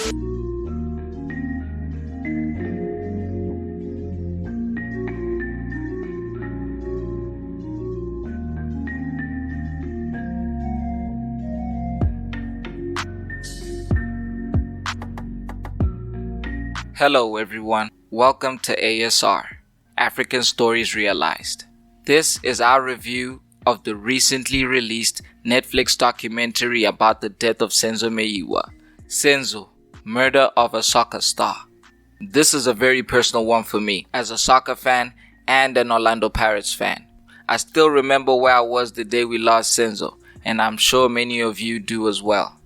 Hello everyone, welcome to ASR, African Stories Realized. This is our review of the recently released Netflix documentary about the death of Senzo Meyiwa, Senzo, Murder of a Soccer Star. This is a very personal one for me, as a soccer fan and an Orlando Pirates fan. I still remember where I was the day we lost Senzo, and I'm sure many of you do as well.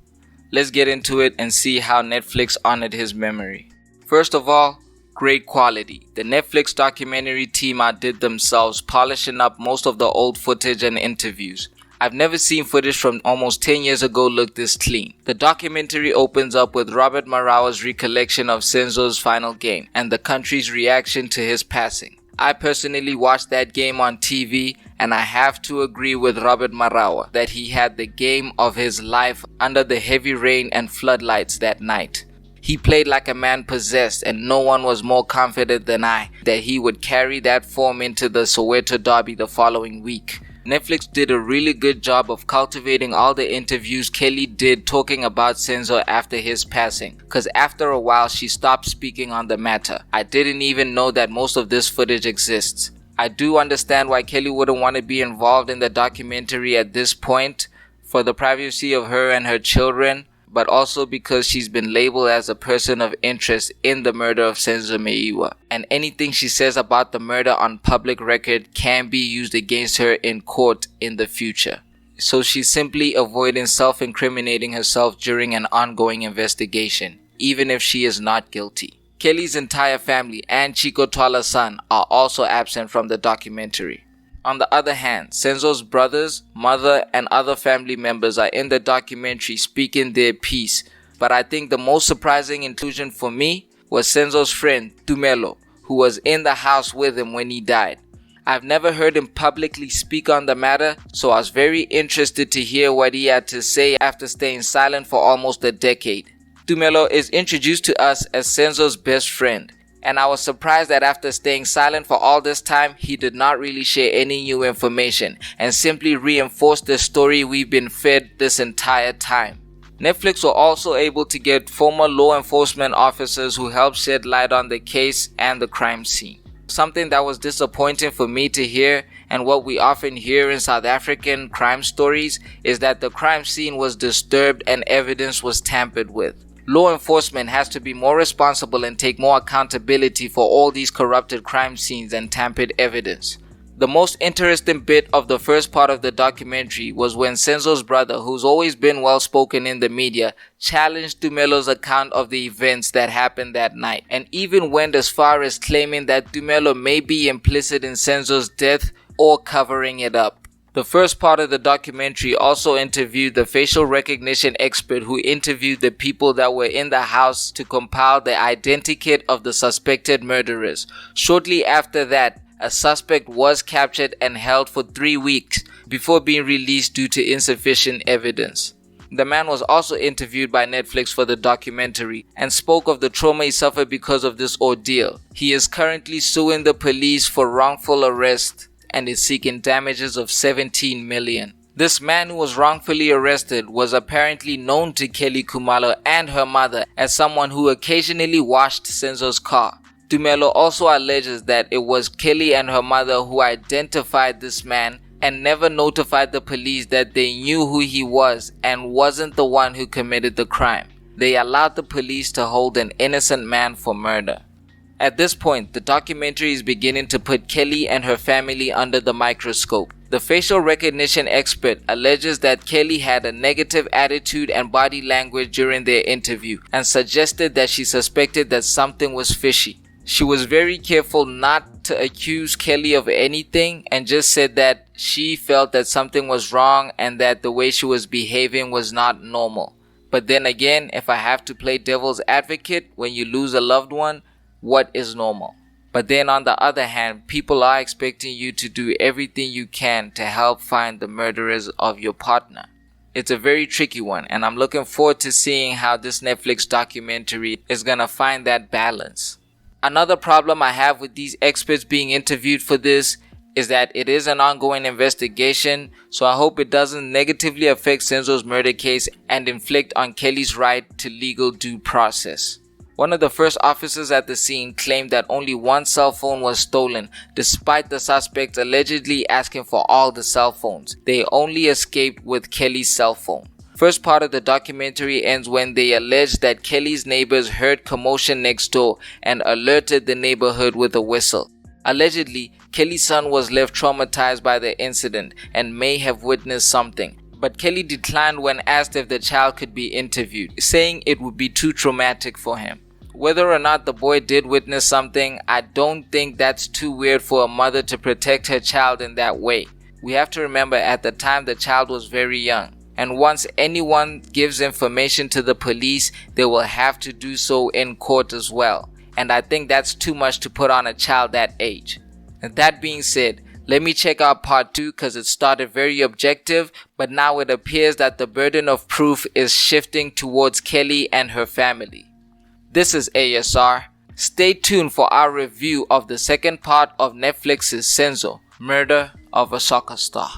Let's get into it and see how Netflix honored his memory. First of all, great quality. The Netflix documentary team outdid themselves, polishing up most of the old footage and interviews. I've never seen footage from almost 10 years ago look this clean. The documentary opens up with Robert Marawa's recollection of Senzo's final game and the country's reaction to his passing. I personally watched that game on TV, and I have to agree with Robert Marawa that he had the game of his life under the heavy rain and floodlights that night. He played like a man possessed, and no one was more confident than I that he would carry that form into the Soweto derby the following week. Netflix did a really good job of cultivating all the interviews Kelly did talking about Senzo after his passing, cause after a while she stopped speaking on the matter. I didn't even know that most of this footage exists. I do understand why Kelly wouldn't want to be involved in the documentary at this point, for the privacy of her and her children, but also because she's been labeled as a person of interest in the murder of Senzo Meyiwa, and anything she says about the murder on public record can be used against her in court in the future. So she's simply avoiding self-incriminating herself during an ongoing investigation, even if she is not guilty. Kelly's entire family and Chico Twala's son are also absent from the documentary. On the other hand, Senzo's brothers, mother, and other family members are in the documentary speaking their piece, but I think the most surprising inclusion for me was Senzo's friend, Khumalo, who was in the house with him when he died. I've never heard him publicly speak on the matter, so I was very interested to hear what he had to say after staying silent for almost a decade. Khumalo is introduced to us as Senzo's best friend, and I was surprised that after staying silent for all this time, he did not really share any new information and simply reinforced the story we've been fed this entire time. Netflix were also able to get former law enforcement officers who helped shed light on the case and the crime scene. Something that was disappointing for me to hear, and what we often hear in South African crime stories, is that the crime scene was disturbed and evidence was tampered with. Law enforcement has to be more responsible and take more accountability for all these corrupted crime scenes and tampered evidence. The most interesting bit of the first part of the documentary was when Senzo's brother, who's always been well spoken in the media, challenged Khumalo's account of the events that happened that night, and even went as far as claiming that Khumalo may be implicit in Senzo's death or covering it up. The first part of the documentary also interviewed the facial recognition expert who interviewed the people that were in the house to compile the identikit of the suspected murderers. Shortly after that, a suspect was captured and held for 3 weeks before being released due to insufficient evidence. The man was also interviewed by Netflix for the documentary and spoke of the trauma he suffered because of this ordeal. He is currently suing the police for wrongful arrest and is seeking damages of 17 million. This man who was wrongfully arrested was apparently known to Kelly Khumalo and her mother as someone who occasionally washed Senzo's car. Khumalo also alleges that it was Kelly and her mother who identified this man and never notified the police that they knew who he was and wasn't the one who committed the crime. They allowed the police to hold an innocent man for murder. At this point, the documentary is beginning to put Kelly and her family under the microscope. The facial recognition expert alleges that Kelly had a negative attitude and body language during their interview and suggested that she suspected that something was fishy. She was very careful not to accuse Kelly of anything and just said that she felt that something was wrong and that the way she was behaving was not normal. But then again, if I have to play devil's advocate, when you lose a loved one, what is normal? But then on the other hand, people are expecting you to do everything you can to help find the murderers of your partner. It's a very tricky one, and I'm looking forward to seeing how this Netflix documentary is gonna find that balance. Another problem I have with these experts being interviewed for this is that it is an ongoing investigation, so I hope it doesn't negatively affect Senzo's murder case and inflict on Kelly's right to legal due process. One of the first officers at the scene claimed that only one cell phone was stolen, despite the suspects allegedly asking for all the cell phones. They only escaped with Kelly's cell phone. First part of the documentary ends when they allege that Kelly's neighbors heard commotion next door and alerted the neighborhood with a whistle. Allegedly, Kelly's son was left traumatized by the incident and may have witnessed something, but Kelly declined when asked if the child could be interviewed, saying it would be too traumatic for him. Whether or not the boy did witness something, I don't think that's too weird for a mother to protect her child in that way. We have to remember at the time the child was very young, and once anyone gives information to the police, they will have to do so in court as well. And I think that's too much to put on a child that age. And that being said, let me check out part 2 because it started very objective, but now it appears that the burden of proof is shifting towards Kelly and her family. This is ASR. Stay tuned for our review of the second part of Netflix's Senzo, Murder of a Soccer Star.